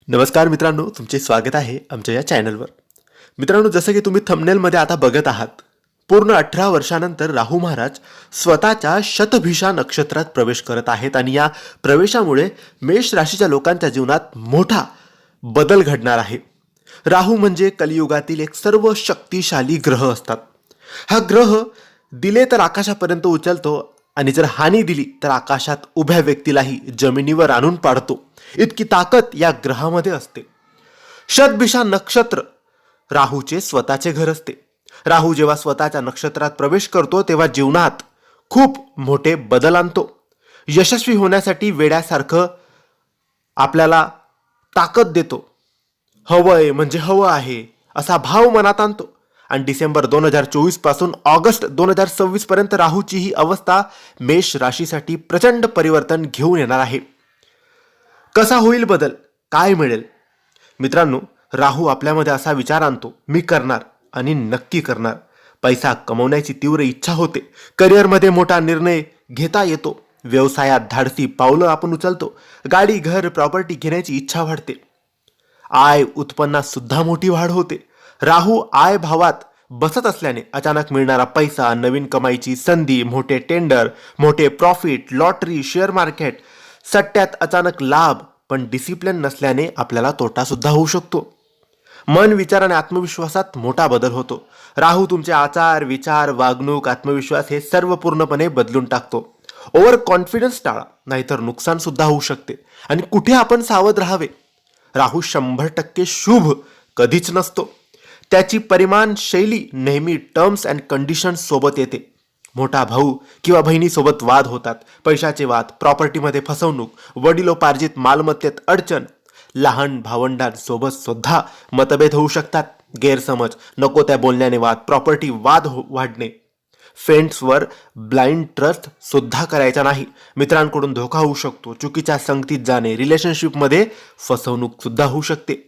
नमस्कार मित्रांनो, तुमचे स्वागत आहे आमच्या या चॅनलवर. मित्रांनो, जसं की तुम्ही थंबनेलमध्ये आता बघत आहात, पूर्ण 18 वर्षानंतर राहू महाराज स्वतःच्या शतभिषा नक्षत्रात प्रवेश करत आहेत आणि या प्रवेशामुळे मेष राशीच्या लोकांच्या जीवनात मोठा बदल घडणार आहे. राहू म्हणजे कलियुगातील एक सर्व शक्तिशाली ग्रह असतात. हा ग्रह दिले तर आकाशापर्यंत उचलतो आणि जर हानी दिली तर आकाशात उभ्या व्यक्तीलाही जमिनीवर आणून पाडतो. इतकी ताकद या ग्रहामध्ये असते. शतभिषा नक्षत्र राहूचे स्वतःचे घर असते. राहू जेव्हा स्वतःच्या नक्षत्रात प्रवेश करतो तेव्हा जीवनात खूप मोठे बदल आणतो. यशस्वी होण्यासाठी वेड्यासारखं आपल्याला ताकद देतो. हवंय म्हणजे हवं आहे असा भाव मनात आणतो. आणि डिसेंबर 2024 पासून ऑगस्ट 2026 पर्यंत राहूची ही अवस्था मेष राशीसाठी प्रचंड परिवर्तन घेऊन येणार आहे. कसा होईल बदल, काय मिळेल? मित्रांनो, राहू आपल्यामध्ये असा विचार आणतो, मी करणार आणि नक्की करणार. पैसा कमवण्याची तीव्र इच्छा होते. करिअरमध्ये मोठा निर्णय घेता येतो. व्यवसायात धाडसी पावलं आपण उचलतो. गाडी, घर, प्रॉपर्टी घेण्याची इच्छा वाढते. आय उत्पन्नात सुद्धा मोठी वाढ होते. राहू आय भावात बसत असल्याने अचानक मिळणारा पैसा, नवीन कमाईची संधी, मोठे टेंडर, मोठे प्रॉफिट, लॉटरी, शेअर मार्केट, सट्ट्यात अचानक लाभ. पण डिसिप्लिन नसल्याने आपल्याला तोटा सुद्धा होऊ शकतो. मन, विचार आणि आत्मविश्वासात मोठा बदल होतो. राहू तुमचे आचार, विचार, वागणूक, आत्मविश्वास हे सर्व पूर्णपणे बदलून टाकतो. ओव्हर कॉन्फिडन्स टाळा, नाहीतर नुकसान सुद्धा होऊ शकते. आणि कुठे आपण सावध राहावे? राहू 100% शुभ कधीच नसतो. त्याची परिमाण शैली नेहमी टर्म्स अँड कंडिशन्स सोबत येते. मोठा भाऊ किंवा बहिणीसोबत वाद होतात. पैशाचे वाद, प्रॉपर्टीमध्ये फसवणूक, वडिलोपार्जित मालमत्तेत अडचण. लहान भावंडांसोबत सुद्धा मतभेद होऊ शकतात. गैरसमज, नको त्या बोलण्याने वाद, प्रॉपर्टी वाद वाढणे. फ्रेंड्सवर ब्लाइंड ट्रस्ट सुद्धा करायचा नाही. मित्रांकडून धोका होऊ शकतो. चुकीच्या संगतीत जाणे, रिलेशनशिपमध्ये फसवणूक सुद्धा होऊ शकते.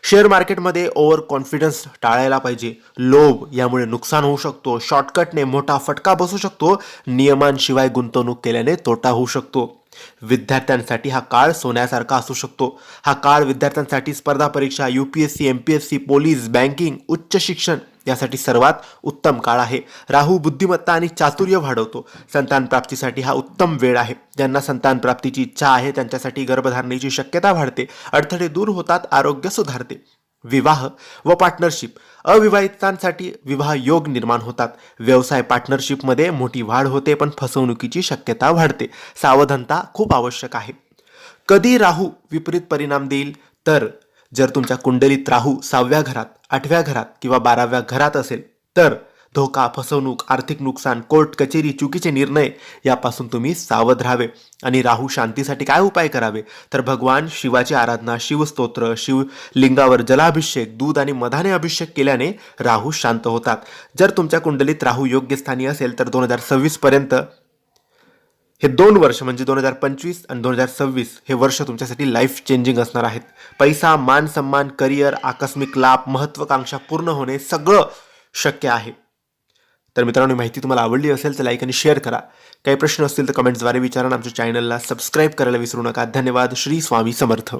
शेअर मार्केटमध्ये ओव्हर कॉन्फिडन्स टाळायला पाहिजे. लोभ यामुळे नुकसान होऊ शकतो. शॉर्टकटने मोठा फटका बसू शकतो. नियमांशिवाय गुंतवणूक केल्याने तोटा होऊ शकतो. विद्यार्थ्यांसाठी हा काळ सोन्यासारखा असू शकतो. हा काळ विद्यार्थ्यांसाठी स्पर्धा परीक्षा, UPSC, MPSC, पोलीस, बँकिंग, उच्च शिक्षण यासाठी सर्वात उत्तम काळ आहे. राहू बुद्धिमत्ता आणि चातुर्य वाढवतो. संतान प्राप्तीसाठी हा उत्तम वेळ आहे. ज्यांना संतान प्राप्तीची इच्छा आहे त्यांच्यासाठी गर्भधारणेची शक्यता वाढते. अडथळे दूर होतात. आरोग्य सुधारते. विवाह व पार्टनरशिप, अविवाहितांसाठी विवाह योग निर्माण होतात. व्यवसाय पार्टनरशिपमध्ये मोठी वाढ होते, पण फसवणुकीची शक्यता वाढते. सावधानता खूप आवश्यक आहे. कधी राहू विपरीत परिणाम देईल तर जर तुमच्या कुंडलीत राहू 6व्या घरात, 8व्या घरात किंवा 12व्या घरात असेल तर धोका, फसवणूक, आर्थिक नुकसान, कोर्ट कचेरी, चुकीचे निर्णय यापासून तुम्ही सावध राहावे. आणि राहू शांतीसाठी काय उपाय करावे तर भगवान शिवाची आराधना, शिवस्तोत्र, शिवलिंगावर जलाभिषेक, दूध आणि मधाने अभिषेक केल्याने राहू शांत होतात. जर तुमच्या कुंडलीत राहू योग्य स्थानी असेल तर 2026 पर्यंत हे 2 वर्ष म्हणजे 2025 आणि 2026 हे वर्ष तुमच्यासाठी लाईफ चेंजिंग असणार आहेत. पैसा, मान सन्मान, करिअर, आकस्मिक लाभ, महत्वाकांक्षा पूर्ण होणे सगळं शक्य आहे. तर मित्रांनो, माहिती तुम्हाला आवडली असेल तर लाईक आणि शेअर करा. काही प्रश्न असतील तर कमेंट्सद्वारे विचारा. आमच्या चॅनलला सबस्क्राईब करायला विसरू नका. धन्यवाद. श्री स्वामी समर्थ.